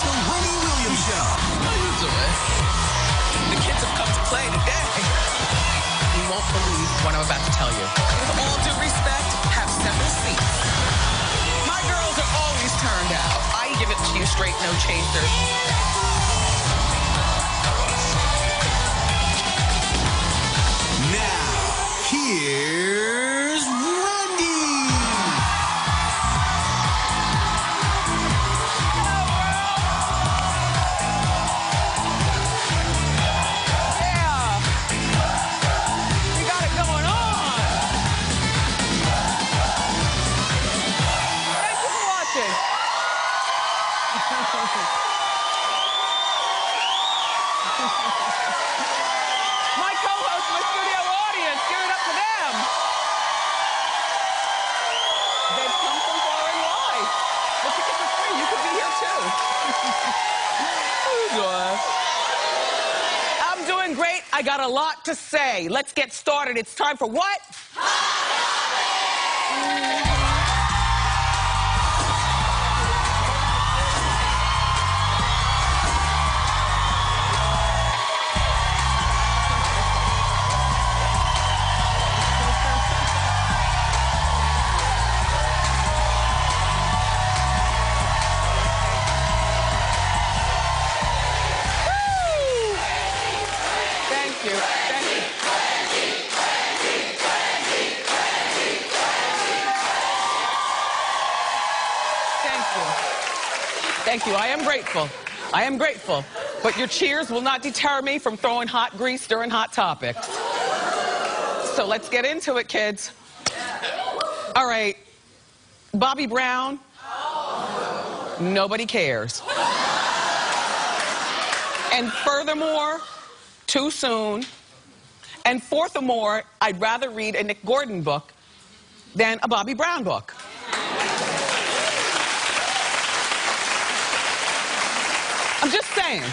It's the Wendy Williams Show. How you doing? The kids have come to play today. You won't believe what I'm about to tell you. With all due respect, have several seats. My girls are always turned out. I give it to you straight, no chasers. Now, here's Wendy. Yeah. We got it going on. Thank you for watching. My co-host, my studio audience, give it up to them. They've come from far and wide. The tickets are free. You could be here too. I'm doing great. I got a lot to say. Let's get started. It's time for what? Thank you. Thank you. Thank you. Thank you. I am grateful. I am grateful. But your cheers will not deter me from throwing hot grease during hot topics. So let's get into it, kids. All right. Bobby Brown. Nobody cares. And furthermore, too soon. And furthermore, I'd rather read a Nick Gordon book than a Bobby Brown book. I'm just saying.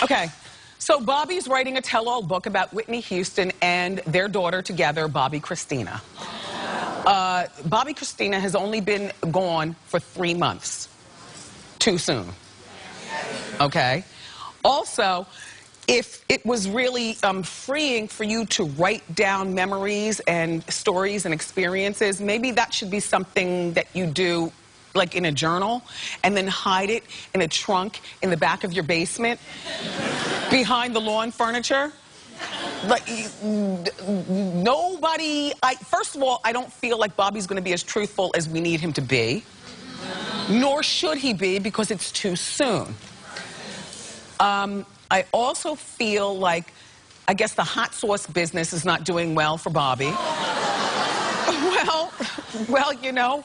Okay, so Bobby's writing a tell-all book about Whitney Houston and their daughter together, Bobby Christina. Bobby Christina has only been gone for 3 months. Too soon. Okay? Also, if it was really freeing for you to write down memories and stories and experiences, maybe that should be something that you do like in a journal and then hide it in a trunk in the back of your basement behind the lawn furniture. Like, nobody, first of all, I don't feel like Bobby's going to be as truthful as we need him to be, nor should he be because it's too soon. I also feel like, I guess the hot sauce business is not doing well for Bobby. Well, you know,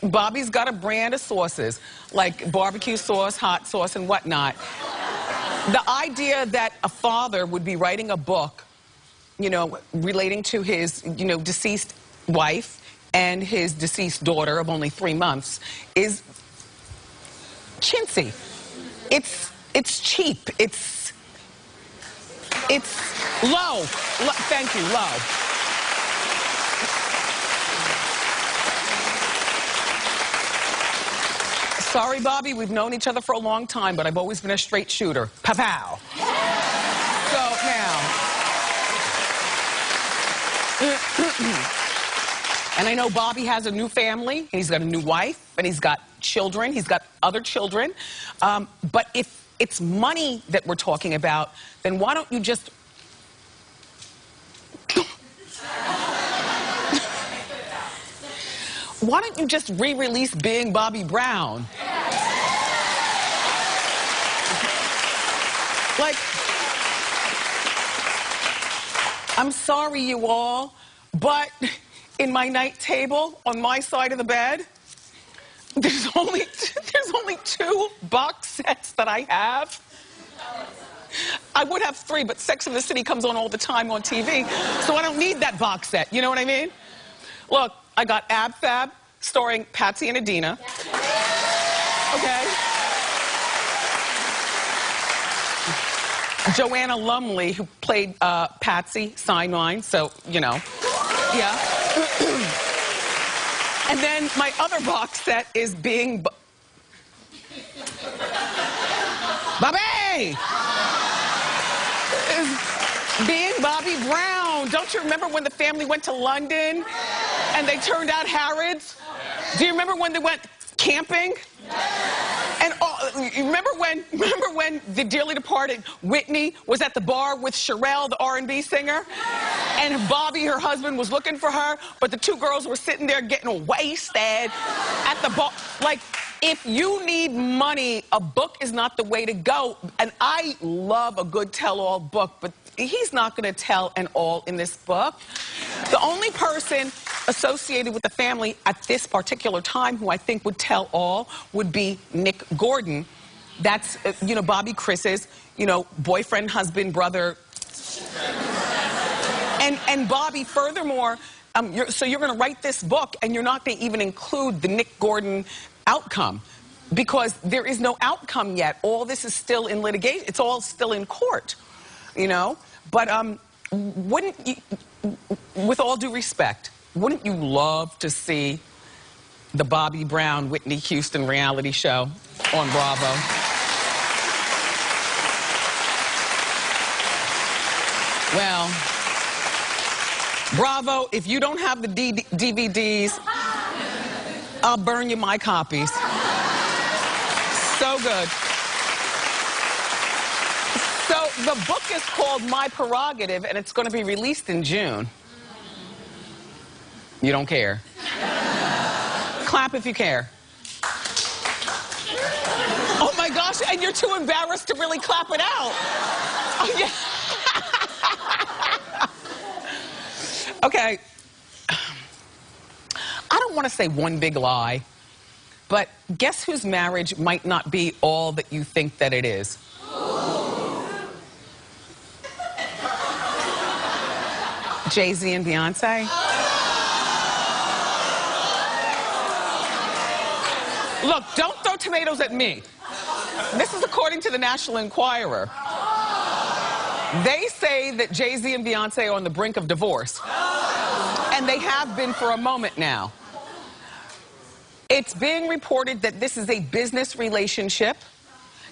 Bobby's got a brand of sauces, like barbecue sauce, hot sauce, and whatnot. The idea that a father would be writing a book, you know, relating to his, you know, deceased wife and his deceased daughter of only 3 months is chintzy. It's cheap. It's low. Thank you, low. Sorry, Bobby, we've known each other for a long time, but I've always been a straight shooter. Pow-pow. So now. And I know Bobby has a new family, and he's got a new wife, and he's got children. He's got other children. But if it's money that we're talking about, then why don't you just... Why don't you just re-release Being Bobby Brown? Like, I'm sorry, you all, but in my night table on my side of the bed, there's only 2 box sets that I have. I would have 3, but Sex and the City comes on all the time on TV, so I don't need that box set, you know what I mean? Look, I got Ab Fab, starring Patsy and Adina. Okay? Joanna Lumley, who played Patsy, sign mine, so, you know. Yeah. And then my other box set is Being... day. Being Bobby Brown. Don't you remember when the family went to London and they turned out Harrods? Do you remember when they went camping? And you remember when the dearly departed Whitney was at the bar with Sherelle, the R&B singer? And Bobby, her husband, was looking for her, but the two girls were sitting there getting wasted at the bar. Like, if you need money, a book is not the way to go. And I love a good tell-all book, but he's not going to tell an all in this book. The only person associated with the family at this particular time who I think would tell all would be Nick Gordon. That's, you know, Bobby Chris's, you know, boyfriend, husband, brother. And Bobby, furthermore, so you're going to write this book and you're not going to even include the Nick Gordon outcome because there is no outcome yet. All this is still in litigation. It's all still in court, you know? But wouldn't you, with all due respect, wouldn't you love to see the Bobby Brown, Whitney Houston reality show on Bravo? Well, Bravo, if you don't have the DVDs, I'll burn you my copies. So good. So the book is called My Prerogative, and it's going to be released in June. You don't care. Clap if you care. Oh my gosh, and you're too embarrassed to really clap it out. Oh, yeah. Okay. I don't want to say one big lie, but guess whose marriage might not be all that you think that it is? JayZ and Beyonce? Look, don't throw tomatoes at me. This is according to the National Enquirer. They say that JayZ and Beyonce are on the brink of divorce. And they have been for a moment now. It's being reported that this is a business relationship.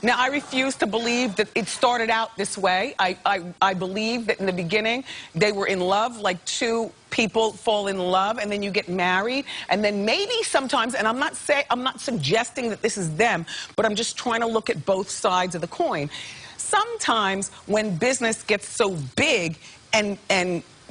Now, I refuse to believe that it started out this way. I believe that in the beginning, they were in love, like two people fall in love, and then you get married, and then maybe sometimes, and I'm not suggesting that this is them, but I'm just trying to look at both sides of the coin. Sometimes when business gets so big and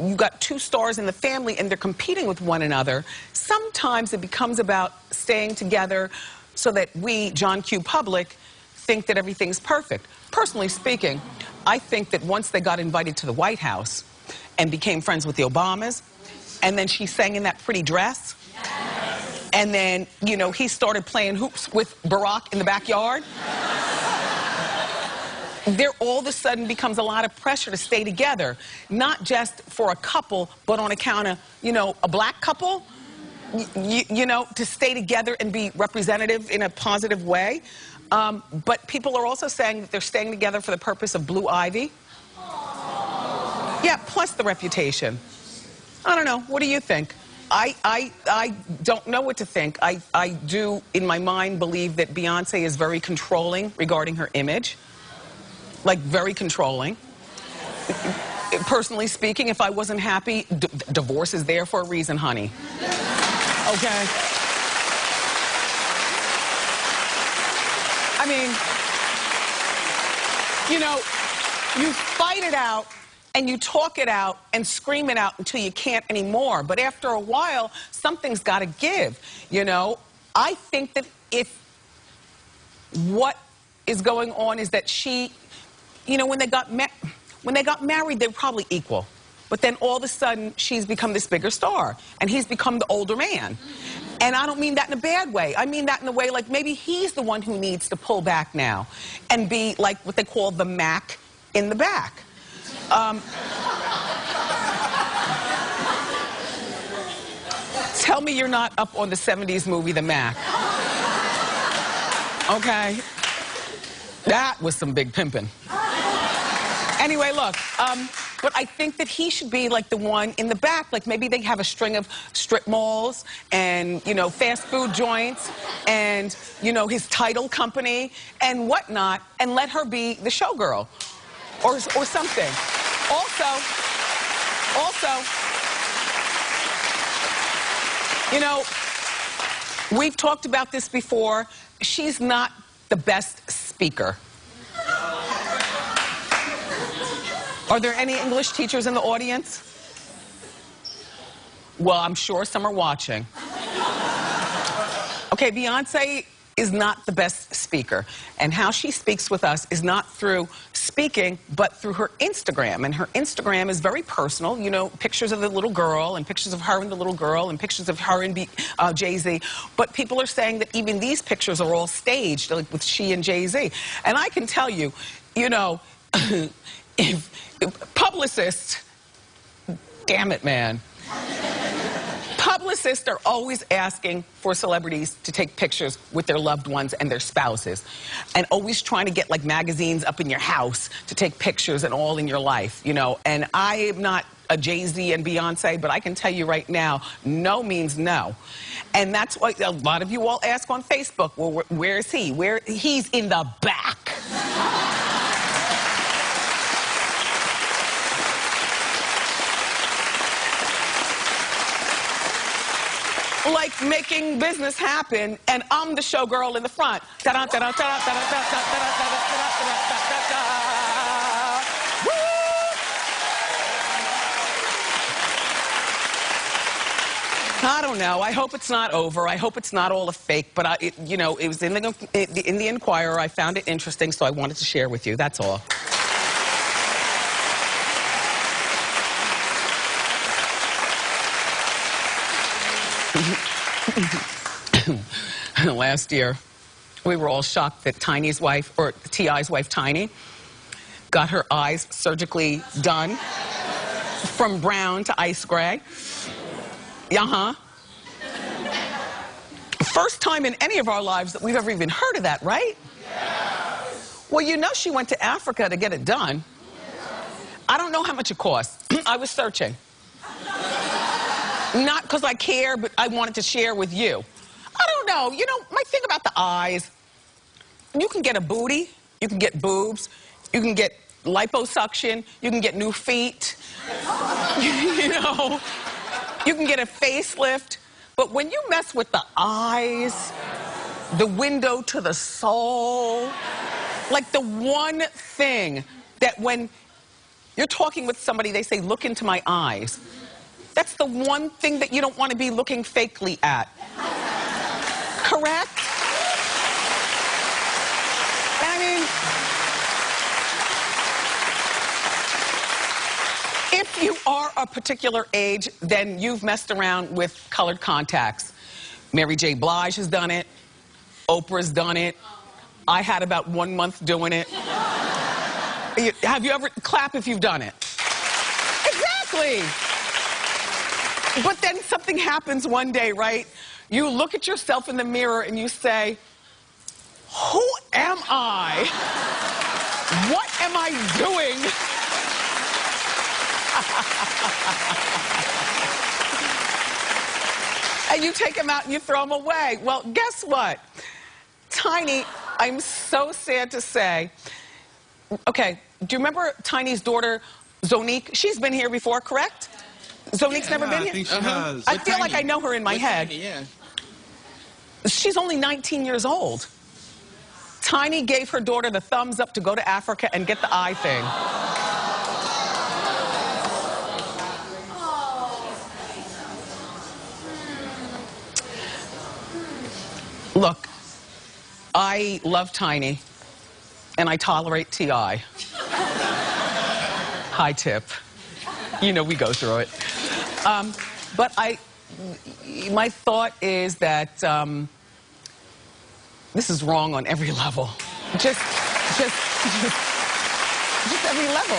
you've got two stars in the family and they're competing with one another, sometimes it becomes about staying together so that we, John Q. Public, think that everything's perfect. Personally speaking, I think that once they got invited to the White House and became friends with the Obamas, and then she sang in that pretty dress, yes. And then, you know, he started playing hoops with Barack in the backyard, there all of a sudden becomes a lot of pressure to stay together, not just for a couple, but on account of, you know, a black couple, you know, to stay together and be representative in a positive way. But people are also saying that they're staying together for the purpose of Blue Ivy. Yeah, plus the reputation. I don't know. What do you think? I don't know what to think. I do, in my mind, believe that Beyonce is very controlling regarding her image. Like, very controlling. Personally speaking, if I wasn't happy, divorce is there for a reason, honey. Okay? I mean, you know, you fight it out and you talk it out and scream it out until you can't anymore. But after a while, something's got to give, you know? I think that if what is going on is that she, you know, when they got married, they were probably equal. But then all of a sudden, she's become this bigger star, and he's become the older man. And I don't mean that in a bad way. I mean that in a way like maybe he's the one who needs to pull back now and be like what they call the Mac in the back. Tell me you're not up on the 70s movie, The Mac. Okay? That was some big pimping. Anyway, look, But I think that he should be like the one in the back. Like maybe they have a string of strip malls and, you know, fast food joints and, you know, his title company and whatnot, and let her be the showgirl or something. Also, you know, we've talked about this before. She's not the best speaker. Are there any English teachers in the audience? Well, I'm sure some are watching. Okay, Beyonce is not the best speaker. And how she speaks with us is not through speaking, but through her Instagram. And her Instagram is very personal. You know, pictures of the little girl and pictures of her and the little girl and pictures of her and JayZ. But people are saying that even these pictures are all staged, like with she and JayZ. And I can tell you, you know, if publicists, damn it, man. Publicists are always asking for celebrities to take pictures with their loved ones and their spouses, and always trying to get like magazines up in your house to take pictures and all in your life, you know. And I am not a JayZ and Beyonce, but I can tell you right now, no means no. And that's why a lot of you all ask on Facebook, well, where is he? He's in the back. Like making business happen, and I'm the showgirl in the front. I don't know. I hope it's not over. I hope it's not all a fake. But you know, it was in the Inquirer. I found it interesting, so I wanted to share with you. That's all. Last year, we were all shocked that Tiny's wife, or T.I.'s wife, Tiny, got her eyes surgically done from brown to ice gray. First time in any of our lives that we've ever even heard of that, right? Yes. Well, you know she went to Africa to get it done. I don't know how much it cost. I was searching. Not because I care, but I wanted to share with you. I don't know. You know, my thing about the eyes, you can get a booty, you can get boobs, you can get liposuction, you can get new feet, you know, you can get a facelift. But when you mess with the eyes, the window to the soul, like the one thing that when you're talking with somebody, they say, look into my eyes. That's the one thing that you don't want to be looking fakely at. Correct? I mean, if you are a particular age, then you've messed around with colored contacts. Mary J. Blige has done it. Oprah's done it. I had about 1 month doing it. Have you ever, clap if you've done it. Exactly. But then something happens one day, right? You look at yourself in the mirror and you say, who am I? What am I doing? And you take them out and you throw them away. Well, guess what? Tiny, I'm so sad to say. Okay, do you remember Tiny's daughter, Zonique? She's been here before, correct? Zonique's never been here? I think she has. I feel like I know her in my head. Tiny, yeah. She's only 19 years old. Tiny gave her daughter the thumbs up to go to Africa and get the eye thing. Look, I love Tiny, and I tolerate T.I. High tip. You know we go through it. But my thought is that this is wrong on every level. Just every level.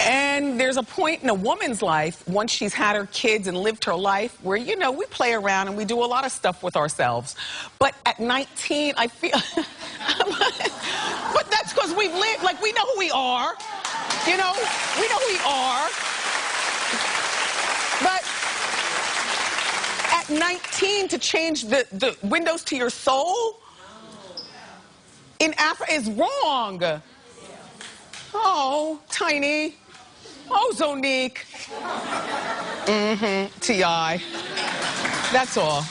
And there's a point in a woman's life, once she's had her kids and lived her life, where, you know, we play around and we do a lot of stuff with ourselves. But at 19, I feel... But that's Because we've lived, like, we know who we are. You know, we know who we are. But at 19, to change the windows to your soul in Africa is wrong. Oh, Tiny. Oh, Zonique. T.I. That's all.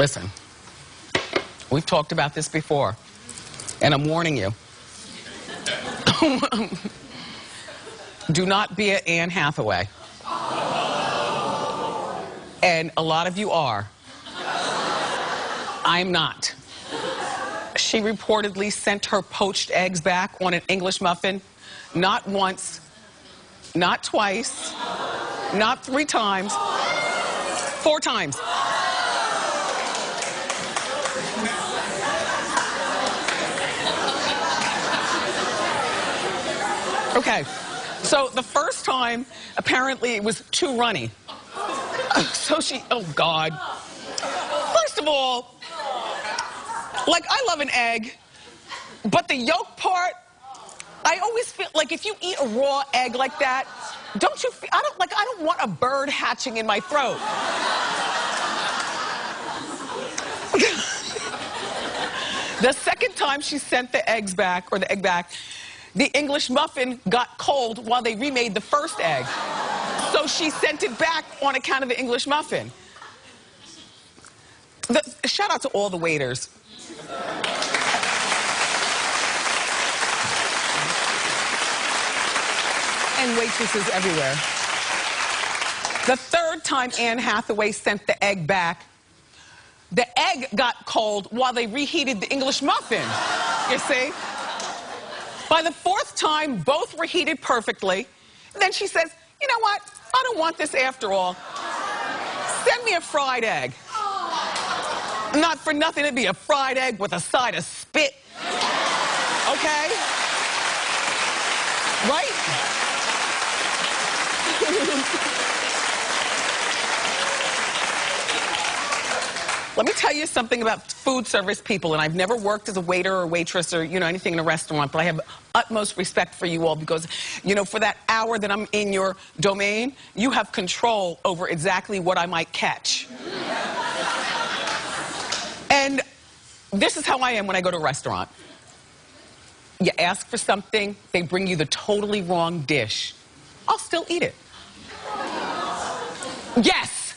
Listen, we've talked about this before, and I'm warning you. Do not be an Anne Hathaway. And a lot of you are. I'm not. She reportedly sent her poached eggs back on an English muffin, not once, not twice, not 3 times, 4 times. Okay, so the first time, apparently it was too runny. So she, oh God. First of all, like, I love an egg, but the yolk part, I always feel like if you eat a raw egg like that, don't you feel, I don't want a bird hatching in my throat. The second time she sent the eggs back, or the egg back, the English muffin got cold while they remade the first egg. So she sent it back on account of the English muffin. Shout out to all the waiters. And waitresses everywhere. The third time Anne Hathaway sent the egg back, the egg got cold while they reheated the English muffin, you see? By the fourth time, both were heated perfectly. Then she says, you know what? I don't want this after all. Send me a fried egg. Not for nothing, it'd be a fried egg with a side of spit. Okay? Right? Let me tell you something about food service people, and I've never worked as a waiter or waitress or, you know, anything in a restaurant, but I have utmost respect for you all because, you know, for that hour that I'm in your domain, you have control over exactly what I might catch. And this is how I am when I go to a restaurant. You ask for something, they bring you the totally wrong dish. I'll still eat it. Yes!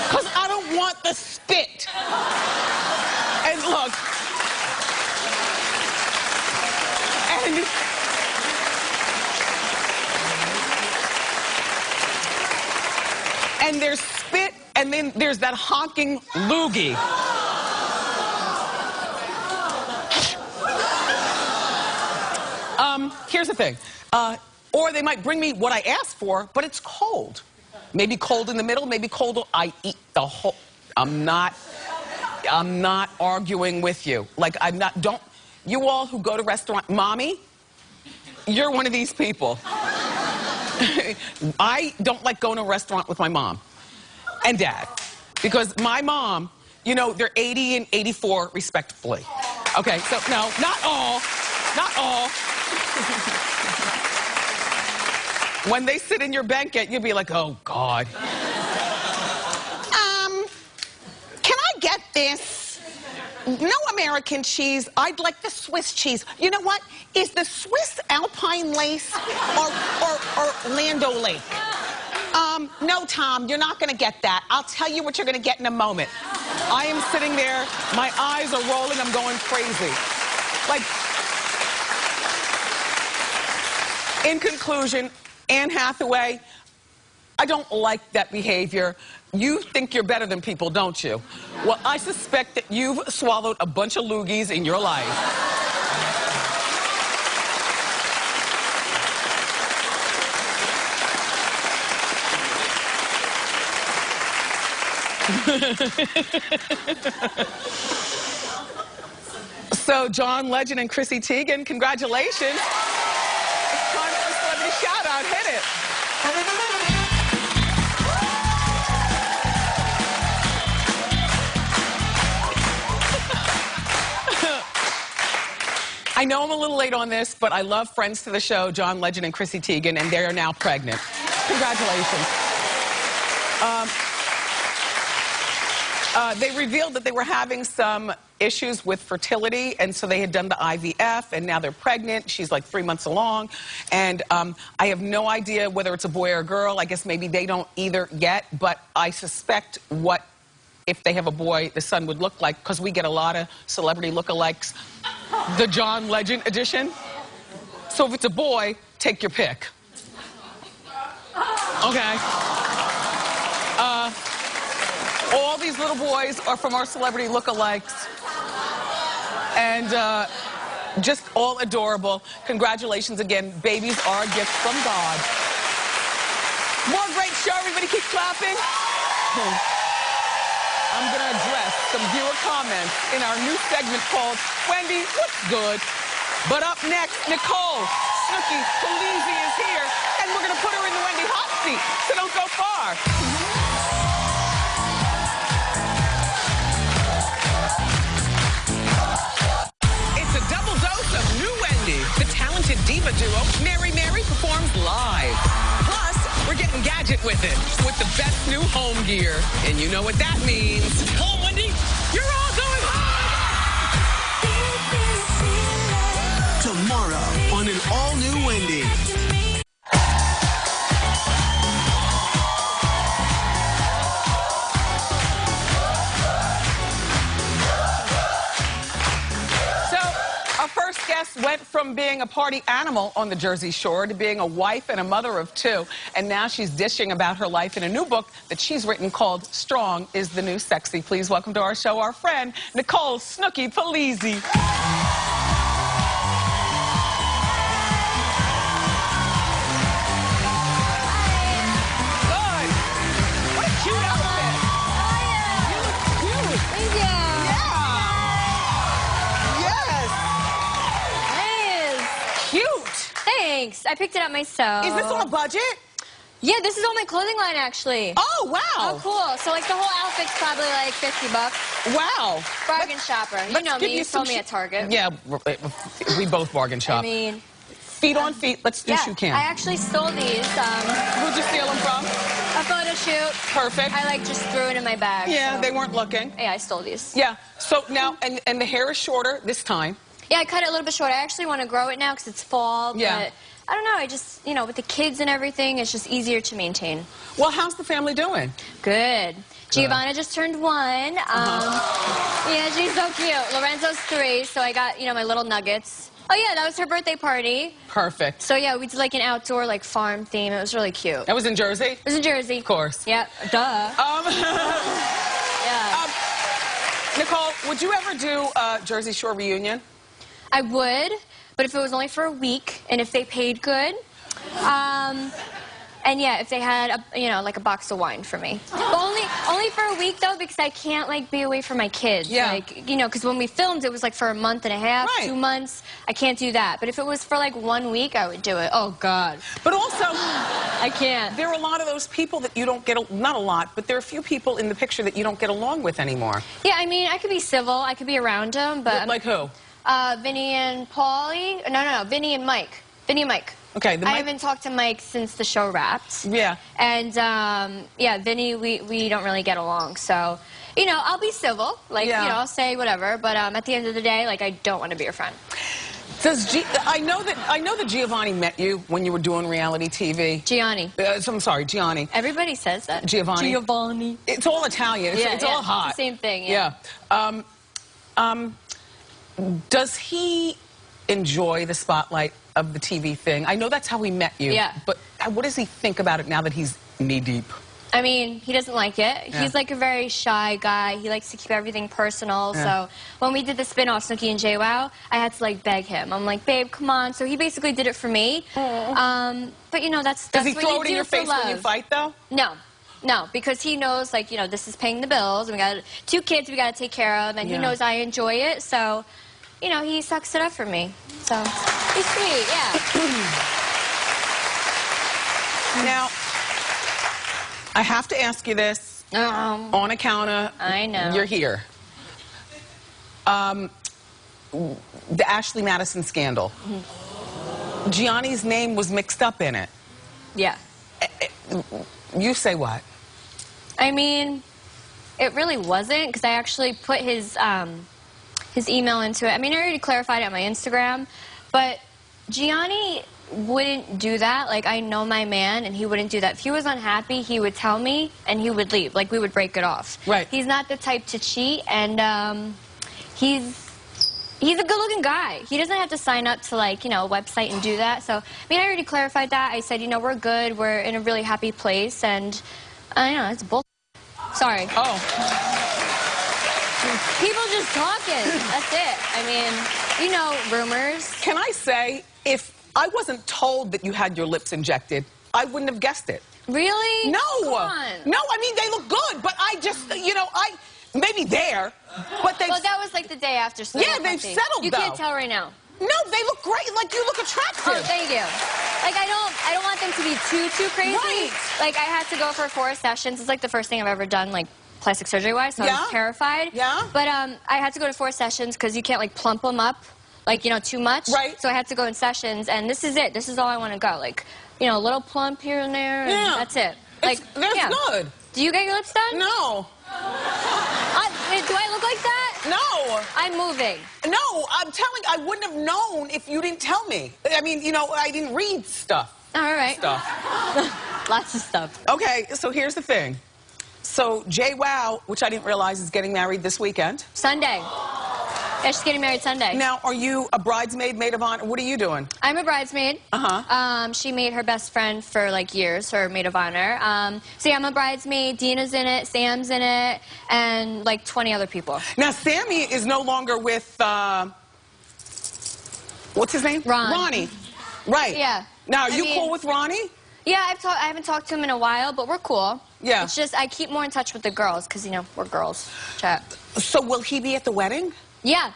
Because I don't want the spit. And look. And there's spit, and then there's that honking loogie. Here's the thing. Or they might bring me what I asked for, but it's cold. Maybe cold in the middle, maybe cold. I eat the whole. I'm not arguing with you. Like, don't, you all who go to restaurant, mommy, you're one of these people. I don't like going to a restaurant with my mom and dad. Because my mom, you know, they're 80 and 84 respectively. Okay, so no, not all. When they sit in your banquet, you'll be like, oh, God. Can I get this? No American cheese. I'd like the Swiss cheese. You know what? Is the Swiss Alpine lace or Lando Lake? No, Tom, you're not going to get that. I'll tell you what you're going to get in a moment. I am sitting there. My eyes are rolling. I'm going crazy. Like, in conclusion, Anne Hathaway, I don't like that behavior. You think you're better than people, don't you? Well, I suspect that you've swallowed a bunch of loogies in your life. So, John Legend and Chrissy Teigen, congratulations. It's time for the Celebrity shout out. Hit it. I know I'm a little late on this, but I love friends to the show, John Legend and Chrissy Teigen, and they are now pregnant. Congratulations. They revealed that they were having some issues with fertility, and so they had done the IVF, and now they're pregnant. She's like 3 months along, and I have no idea whether it's a boy or a girl. I guess maybe they don't either yet, but I suspect what, if they have a boy, the son would look like, because we get a lot of celebrity lookalikes. The John Legend edition. So if it's a boy, take your pick. Okay. All these little boys are from our celebrity lookalikes. And just all adorable. Congratulations again. Babies are a gift from God. More great show. Everybody keep clapping. I'm going to address some viewer comments in our new segment called Wendy, What's Good? But up next, Nicole Polizzi is here, and we're going to put her in the Wendy hot seat, so don't go far. It's a double dose of new Wendy. The talented diva duo, Mary performs live. Plus, we're getting gadget with it, with the best new home gear. And you know what that means. Come on, Wendy, you're all going home! Tomorrow on an all-new Wendy. Our first guest went from being a party animal on the Jersey Shore to being a wife and a mother of two. And now she's dishing about her life in a new book that she's written called Strong is the New Sexy. Please welcome to our show our friend, Nicole Polizzi. Good. What a cute outfit. You look cute. Thank you. Cute. Thanks. I picked it up myself. Is this on a budget? Yeah, this is on my clothing line, actually. Oh, wow. Oh, cool. So, like, the whole outfit's probably, like, $50. Wow. Bargain shopper. You know me. You told me at Target. Yeah, we both bargain shop. I mean... Feet on feet. Let's do shoe cam. I actually stole these. Who'd you steal them from? A photo shoot. Perfect. I, like, just threw it in my bag. Yeah, so. they weren't looking. Yeah, I stole these. Yeah. So now, and the hair is shorter this time. Yeah, I cut it a little bit short. I actually want to grow it now because it's fall. Yeah. But I don't know. I just, you know, with the kids and everything, it's just easier to maintain. Well, how's the family doing? Good. Giovanna just turned 1. Yeah, she's so cute. Lorenzo's 3, so I got, you know, my little nuggets. Oh, yeah, that was her birthday party. Perfect. So, yeah, we did, like, an outdoor, like, farm theme. It was really cute. That was in Jersey? It was in Jersey. Of course. Yep. Duh. Yeah. Nicole, would you ever do a Jersey Shore reunion? I would, but if it was only for a week and if they paid good, and yeah, if they had a, you know, like a box of wine for me. But only for a week though, because I can't like be away from my kids. Yeah. Like, you know, because when we filmed, it was like for a month and a half, right. 2 months. I can't do that. But if it was for like 1 week, I would do it. Oh God. But also, I can't. There are a lot of those people that you don't get, not a lot, but there are a few people in the picture that you don't get along with anymore. Yeah, I mean, I could be civil. I could be around them, but like who? Vinny and Paulie. No, Vinny and Mike. Vinny and Mike. Okay, I haven't talked to Mike since the show wrapped. Yeah. And, yeah, Vinny, we don't really get along. So, you know, I'll be civil. Like, yeah. You know, I'll say whatever. But at the end of the day, like, I don't want to be your friend. I know that Giovanni met you when you were doing reality TV. Gianni. I'm sorry, Gianni. Everybody says that. Giovanni. Giovanni. It's all Italian. It's all hot. It's the same thing, yeah. Does he enjoy the spotlight of the TV thing? I know that's how he met you. Yeah. But what does he think about it now that he's knee-deep? I mean, he doesn't like it. Yeah. He's like a very shy guy. He likes to keep everything personal. Yeah. So when we did the spin-off, Snooki and JWoww, I had to like beg him. I'm like, babe, come on. So he basically did it for me. But you know, that's Does he what throw you it in do your for face love. when you fight, though? No, because he knows, like, you know, this is paying the bills, and we got 2 kids we got to take care of, and he knows I enjoy it, so, you know, he sucks it up for me. So, he's sweet, yeah. Now, I have to ask you this on account of I know. you're here. The Ashley Madison scandal. Gianni's name was mixed up in it. Yeah. You say what? I mean, it really wasn't, because I actually put his email into it. I mean, I already clarified it on my Instagram, but Gianni wouldn't do that. Like, I know my man, and he wouldn't do that. If he was unhappy, he would tell me, and he would leave. Like, we would break it off. Right. He's not the type to cheat, and he's a good-looking guy. He doesn't have to sign up to, like, you know, a website and do that. So, I mean, I already clarified that. I said, you know, we're good. We're in a really happy place, and I don't know, it's bull. Sorry. Oh. People just talking. That's it. I mean, you know, rumors. Can I say, if I wasn't told that you had your lips injected, I wouldn't have guessed it. Really? No. Come on. No, I mean, they look good, but I just, you know, maybe there, but they... Well, that was like the day after. Yeah, they've settled, You though. can't tell right now. No, they look great. Like, you look attractive. Oh, thank you. Like, I don't want them to be too crazy. Right. Like, I had to go for 4 sessions. It's like the first thing I've ever done, like, plastic surgery-wise, so I was terrified. Yeah. But I had to go to 4 sessions because you can't, like, plump them up, like, you know, too much. Right. So I had to go in sessions, and this is it. This is all I want to go. Like, you know, a little plump here and there, and that's it. Like, That's good. Do you get your lips done? No. Do I look like that? No. I'm moving. No, I'm telling you, I wouldn't have known if you didn't tell me. I mean, you know, I didn't read stuff. All right. Lots of stuff. Okay, so here's the thing. So JWoww, which I didn't realize is getting married this weekend. Sunday. Yeah, she's getting married Sunday. Now, are you a bridesmaid, maid of honor? What are you doing? I'm a bridesmaid. Uh-huh. She made her best friend for, like, years, her maid of honor. So, yeah, I'm a bridesmaid. Dina's in it. Sam's in it. And, like, 20 other people. Now, Sammy is no longer with, what's his name? Ronnie. Right. Yeah. Now, are you cool with Ronnie? Yeah, I haven't talked to him in a while, but we're cool. Yeah. It's just I keep more in touch with the girls because, you know, we're girls. Chat. So will he be at the wedding? Yeah.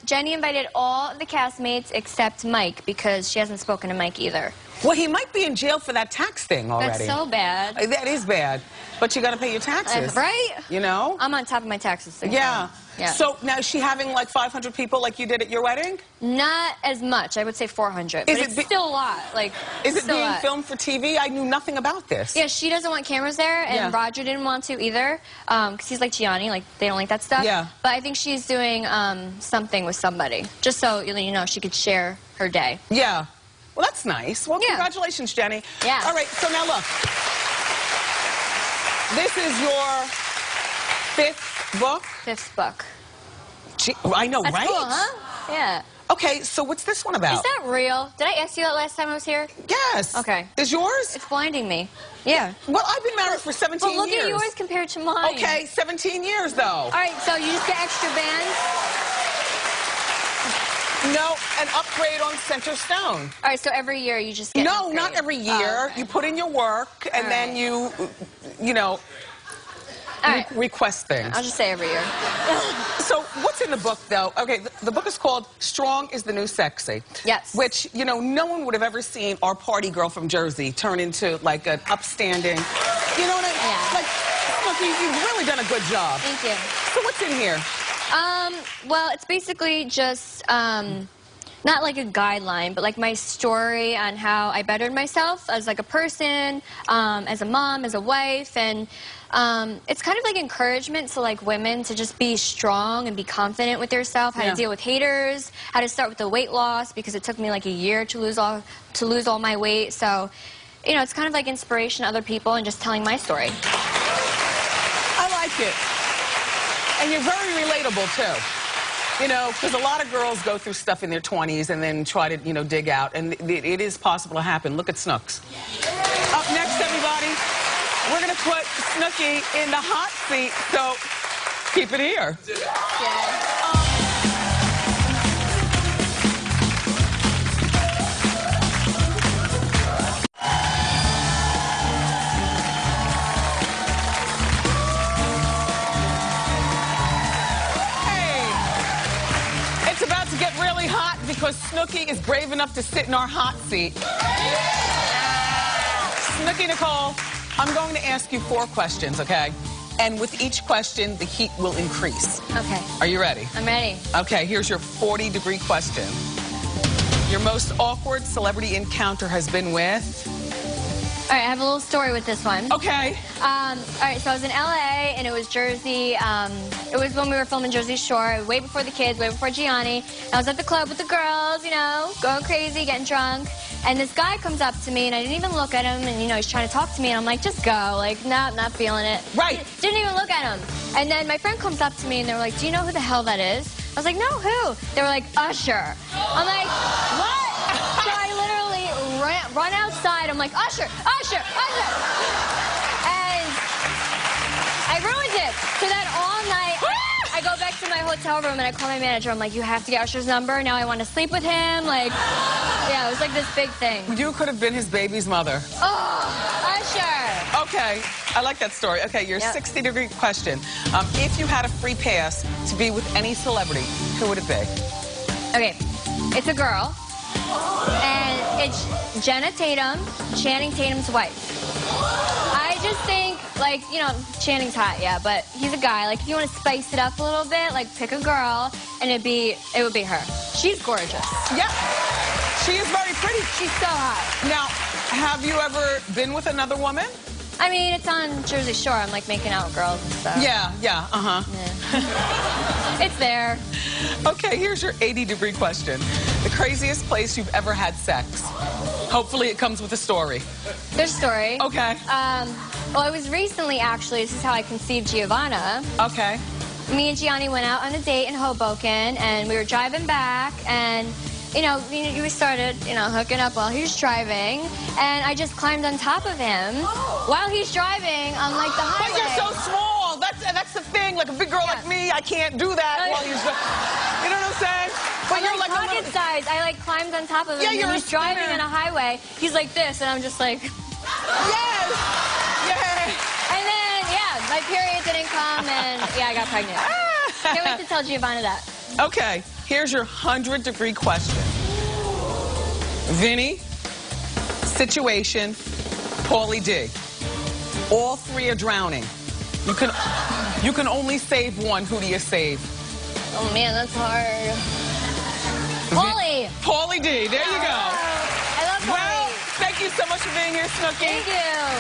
Jenny invited all of the castmates except Mike because she hasn't spoken to Mike either. Well, he might be in jail for that tax thing already. That's so bad. That is bad. But you got to pay your taxes. Right? You know? I'm on top of my taxes. So Yeah. Yeah. So now is she having like 500 people like you did at your wedding? Not as much. I would say 400. But it's still a lot. Like, is it still being a lot. filmed for TV? I knew nothing about this. Yeah, she doesn't want cameras there, and Roger didn't want to either, because he's like Gianni, like they don't like that stuff. Yeah. But I think she's doing something with somebody, just so you know she could share her day. Yeah. Well, that's nice. Well, congratulations, Jenny. Yeah. All right, so now look. This is your 5th book? 5th book. Gee, I know, That's right? cool, huh? Yeah. Okay, so what's this one about? Is that real? Did I ask you that last time I was here? Yes. Okay. Is yours? It's blinding me. Yeah. Well, I've been married for 17 years. Well, look at yours compared to mine. Okay, 17 years, though. All right, so you just get extra bands? No, an upgrade on Center Stone. All right, so every year you just get No, not every year. You put in your work, and then you know, request things. I'll just say every year. So what's in the book, though? Okay, the book is called Strong is the New Sexy. Yes. Which, you know, no one would have ever seen our party girl from Jersey turn into, like, an upstanding, you know what I mean? Yeah. Like, look, you've really done a good job. Thank you. So what's in here? Well, it's basically just, not like a guideline, but like my story on how I bettered myself as like a person, as a mom, as a wife, and it's kind of like encouragement to like women to just be strong and be confident with yourself, how to deal with haters, how to start with the weight loss, because it took me like a year to lose all my weight. So, you know, it's kind of like inspiration to other people and just telling my story. I like it. And you're very relatable, too. You know, because a lot of girls go through stuff in their 20s and then try to, you know, dig out. And it is possible to happen. Look at Snooks. Up next, everybody, we're going to put Snooki in the hot seat. So keep it here. Get really hot because Snooki is brave enough to sit in our hot seat. Snooki Nicole, I'm going to ask you 4 questions, okay? And with each question, the heat will increase. Okay. Are you ready? I'm ready. Okay, here's your 40-degree question. Your most awkward celebrity encounter has been with? All right, I have a little story with this one. Okay. All right, so I was in LA and it was Jersey. It was when we were filming Jersey Shore, way before the kids, way before Gianni. I was at the club with the girls, you know, going crazy, getting drunk. And this guy comes up to me and I didn't even look at him. And, you know, he's trying to talk to me and I'm like, just go. Like, nah, not feeling it. Right. Didn't even look at him. And then my friend comes up to me and they were like, do you know who the hell that is? I was like, no, who? They were like, Usher. I'm like, what? So I literally run outside. I'm like, Usher, Usher, Usher. And I ruined it. So then all night, I go back to my hotel room and I call my manager. I'm like, you have to get Usher's number. Now I want to sleep with him. Like, yeah, it was like this big thing. You could have been his baby's mother. Oh, Usher. Okay, I like that story. Okay, your 60-degree question. If you had a free pass to be with any celebrity, who would it be? Okay, it's a girl. And it's Jenna Tatum, Channing Tatum's wife. I just think, like, you know, Channing's hot, yeah, but he's a guy. Like, if you want to spice it up a little bit, like, pick a girl, and it would be her. She's gorgeous. Yeah, she is very pretty. She's so hot. Now, have you ever been with another woman? I mean, it's on Jersey Shore. I'm, like, making out with girls and stuff. Yeah, uh-huh. Yeah. It's there. Okay, here's your 80-degree question. The craziest place you've ever had sex. Hopefully it comes with a story. There's a story. Okay. Well, it was recently, actually. This is how I conceived Giovanna. Okay. Me and Gianni went out on a date in Hoboken, and we were driving back, and, you know, we started, you know, hooking up while he was driving, and I just climbed on top of him while he's driving on, like, the highway. But you're so small. That's the thing. Like, a big girl like me, I can't do that while he's driving. You know what I'm saying? But I'm like pocket size. I, like, climbed on top of him, and he's driving on a highway. He's like this, and I'm just like... Yes! Yeah! And then, yeah, my period didn't come, and, yeah, I got pregnant. Can't wait to tell Giovanna that. Okay, here's your 100-degree question. Vinny, Situation, Pauly D. All 3 are drowning. You can only save one. Who do you save? Oh, man, that's hard. Pauly! Pauly D, there you go. I love Pauly. Well, thank you so much for being here, Snooki. Thank you.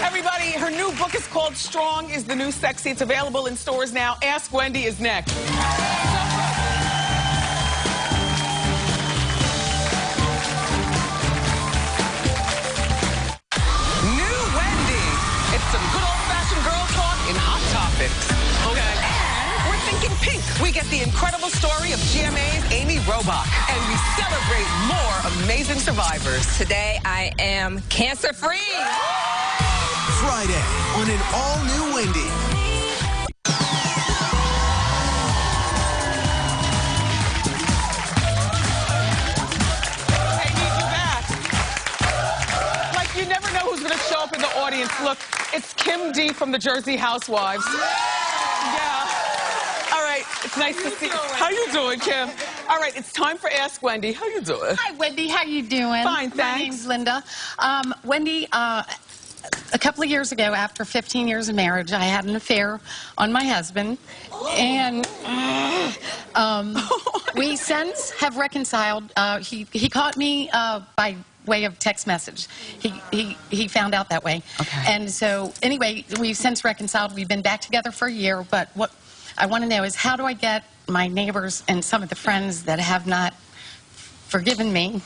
Everybody, her new book is called Strong is the New Sexy. It's available in stores now. Ask Wendy is next. New Wendy. It's some good old-fashioned girl talk in Hot Topics. Okay. And we're thinking pink. We get the incredible story of GMA's Amy Robach. And we celebrate more amazing survivors. Today, I am cancer-free. Friday on an all-new Wendy. Hey, need you back. Like, you never know who's going to show up in the audience. Look, it's Kim D from the Jersey Housewives. Yeah. All right, it's nice to see you. How you doing, Kim? All right, it's time for Ask Wendy. How you doing? Hi, Wendy. How you doing? Fine, thanks. My name's Linda. Wendy, a couple of years ago, after 15 years of marriage, I had an affair on my husband. And we since have reconciled. He caught me by way of text message. He found out that way. Okay. And so, anyway, we've since reconciled. We've been back together for a year. But what I want to know is, how do I get my neighbors and some of the friends that have not forgiven me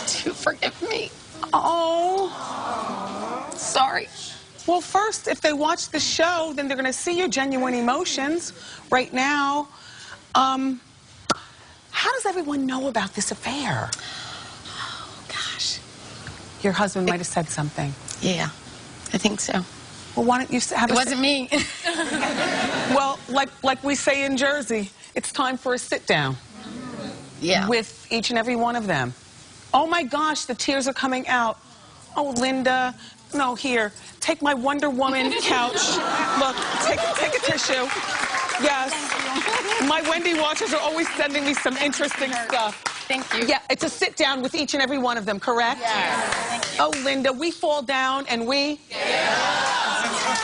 to forgive me? Oh. Sorry. Well, first, if they watch the show, then they're going to see your genuine emotions. Right now, how does everyone know about this affair? Oh, gosh. Your husband might have said something. Yeah, I think so. Well, why don't you have It wasn't me. Well, like we say in Jersey, it's time for a sit-down. Yeah. With each and every one of them. Oh, my gosh, the tears are coming out. Oh, Linda, no, here, take my Wonder Woman couch. Look, take a tissue. Yes. My Wendy watchers are always sending me some interesting stuff. Thank you. Yeah, it's a sit down with each and every one of them, correct? Yes. Oh, Linda, we fall down and we?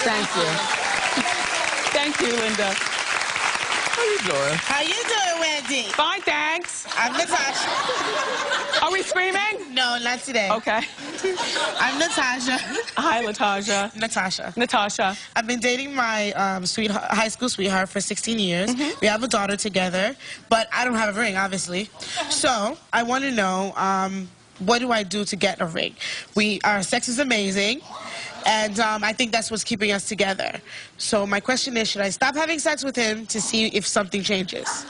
Thank you. Thank you, Linda. How you doing? How you doing, Wendy? Fine, thanks. I'm Natasha. Are we screaming? No, not today. Okay. I'm Natasha. Hi, Latasha. Natasha. I've been dating my high school sweetheart for 16 years. We have a daughter together, but I don't have a ring, obviously. So I want to know, what do I do to get a ring? Our sex is amazing. And I think that's what's keeping us together. So my question is, should I stop having sex with him to see if something changes?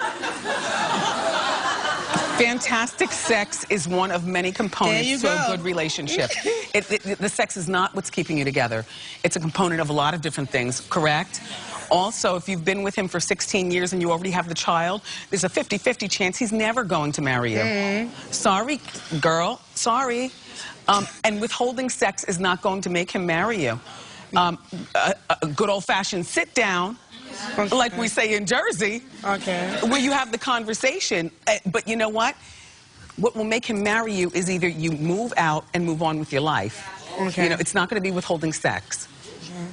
Fantastic sex is one of many components to a good relationship. The sex is not what's keeping you together. It's a component of a lot of different things, correct? Also, if you've been with him for 16 years and you already have the child, there's a 50-50 chance he's never going to marry you. Sorry, girl. Sorry. And withholding sex is not going to make him marry you. A good old-fashioned sit-down, like we say in Jersey, where you have the conversation. But you know what? What will make him marry you is either you move out and move on with your life. You know, it's not going to be withholding sex.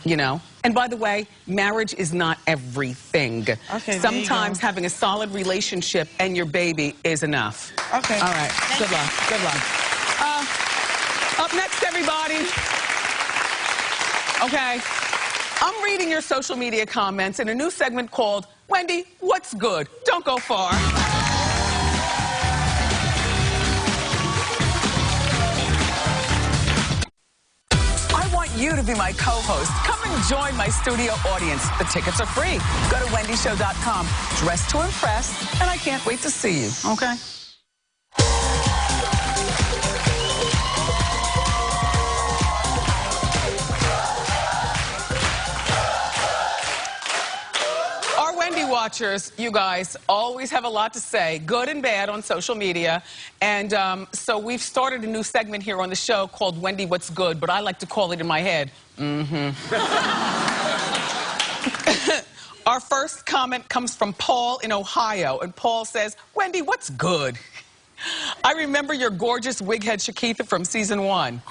You know? And by the way, marriage is not everything. Sometimes having a solid relationship and your baby is enough. All right. Good luck. Good luck. Up next, everybody. Okay. I'm reading your social media comments in a new segment called Wendy, What's Good? Don't go far. I want you to be my co-host. Come and join my studio audience. The tickets are free. Go to wendyshow.com. Dress to impress, and I can't wait to see you. Okay? Watchers, you guys always have a lot to say, good and bad, on social media. And so we've started a new segment here on the show called Wendy, What's Good? But I like to call it in my head, Our first comment comes from Paul in Ohio. And Paul says, Wendy, what's good? I remember your gorgeous wighead Shakitha from season 1.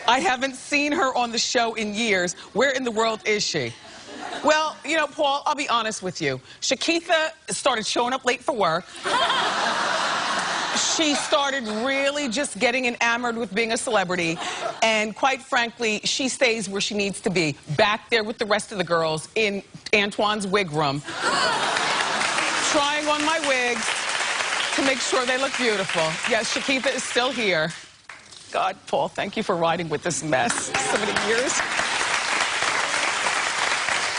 I haven't seen her on the show in years. Where in the world is she? Well, you know, Paul, I'll be honest with you. Shakitha started showing up late for work. She started really just getting enamored with being a celebrity. And quite frankly, she stays where she needs to be, back there with the rest of the girls in Antoine's wig room, trying on my wigs to make sure they look beautiful. Yes, Shakitha is still here. God, Paul, thank you for riding with this mess so many years.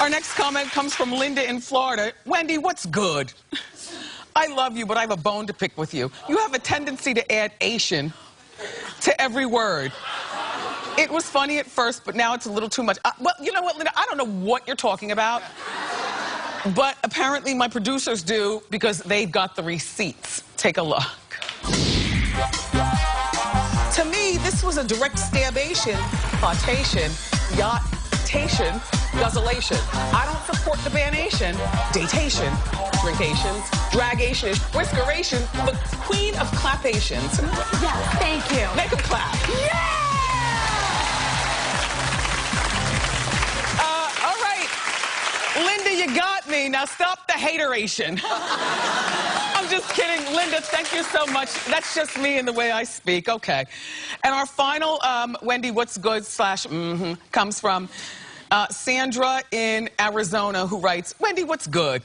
Our next comment comes from Linda in Florida. Wendy, what's good? I love you, but I have a bone to pick with you. You have a tendency to add Asian to every word. It was funny at first, but now it's a little too much. Well, you know what, Linda? I don't know what you're talking about, but apparently my producers do because they've got the receipts. Take a look. To me, this was a direct stabation, flirtation, yacht-tation, guzzlation. I don't support the banation, datation, drinkations, dragation, whiskeration, the queen of clapations. Yes, thank you. Make them clap. Yeah! All right. Linda, you got me. Now stop the hateration. I'm just kidding. Linda, thank you so much. That's just me and the way I speak. Okay. And our final Wendy, what's good / comes from Sandra in Arizona, who writes, Wendy, what's good?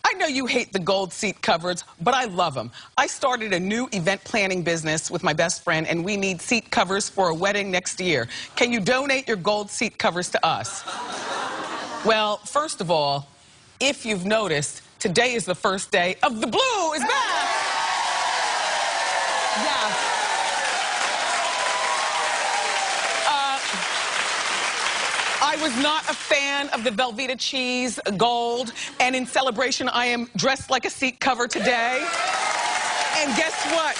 I know you hate the gold seat covers, but I love them. I started a new event planning business with my best friend, and we need seat covers for a wedding next year. Can you donate your gold seat covers to us? Well, first of all, if you've noticed, today is the first day of The Blue is back! Yeah. I was not a fan of the Velveeta cheese gold, and in celebration, I am dressed like a seat cover today. And guess what?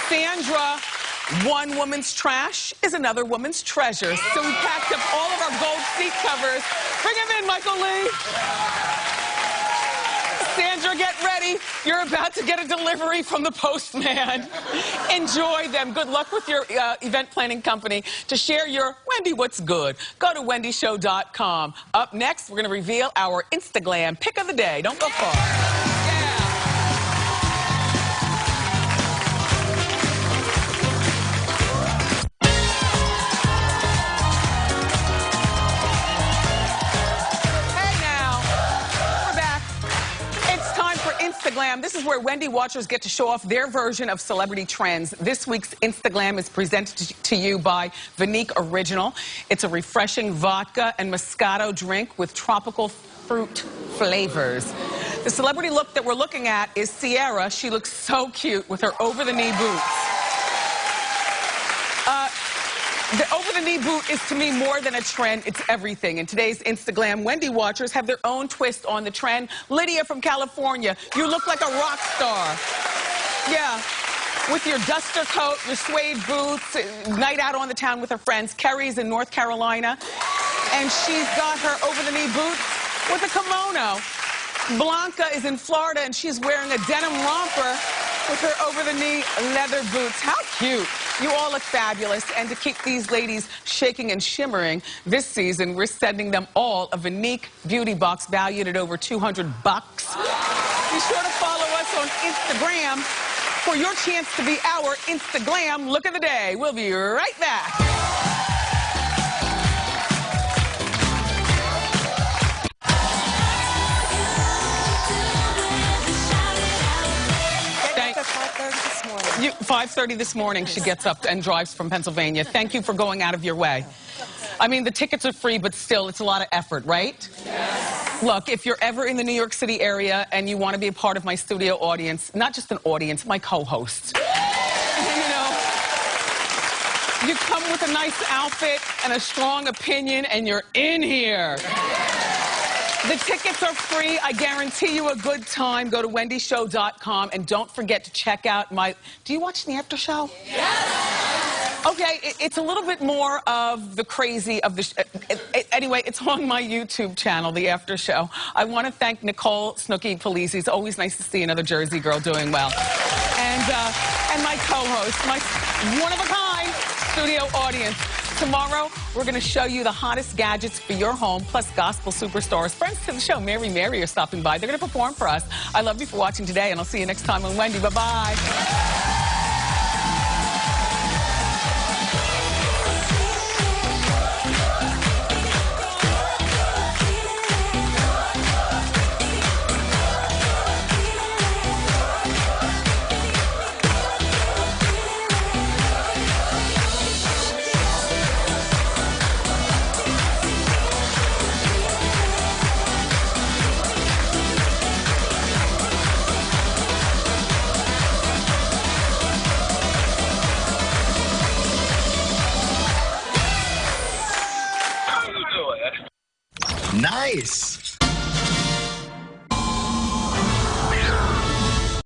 Sandra, one woman's trash is another woman's treasure. So we packed up all of our gold seat covers. Bring him in, Michael Lee. Sandra, get ready. You're about to get a delivery from the postman. Enjoy them. Good luck with your event planning company. To share your Wendy What's Good, go to wendyshow.com. Up next, we're going to reveal our Instagram pick of the day. Don't go far. Instagram. This is where Wendy watchers get to show off their version of celebrity trends. This week's Instagram is presented to you by Vinique Original. It's a refreshing vodka and Moscato drink with tropical fruit flavors. The celebrity look that we're looking at is Sierra. She looks so cute with her over-the-knee boots. The over-the-knee boot is, to me, more than a trend. It's everything. In today's Instagram, Wendy watchers have their own twist on the trend. Lydia from California, you look like a rock star. Yeah, with your duster coat, your suede boots, night out on the town with her friends. Kerry's in North Carolina, and she's got her over-the-knee boots with a kimono. Blanca is in Florida, and she's wearing a denim romper with her over-the-knee leather boots. How cute. You all look fabulous. And to keep these ladies shaking and shimmering this season, we're sending them all a Vinique beauty box valued at over $200. Be sure to follow us on Instagram for your chance to be our Instagram look of the day. We'll be right back. This morning. 5:30 this morning, she gets up and drives from Pennsylvania. Thank you for going out of your way. I mean, the tickets are free, but still, it's a lot of effort, right? Yes. Look, if you're ever in the New York City area and you want to be a part of my studio audience, not just an audience, my co-host. You know, you come with a nice outfit and a strong opinion, and you're in here. The tickets are free. I guarantee you a good time. Go to wendyshow.com and don't forget to check out my... Do you watch the after show? Yes! Okay, it's a little bit more of the crazy of the... Anyway, it's on my YouTube channel, the after show. I want to thank Nicole Polizzi. It's always nice to see another Jersey girl doing well. And my co-host, my one-of-a-kind studio audience. Tomorrow, we're going to show you the hottest gadgets for your home, plus gospel superstars. Friends to the show, Mary are stopping by. They're going to perform for us. I love you for watching today, and I'll see you next time on Wendy. Bye-bye. Nice.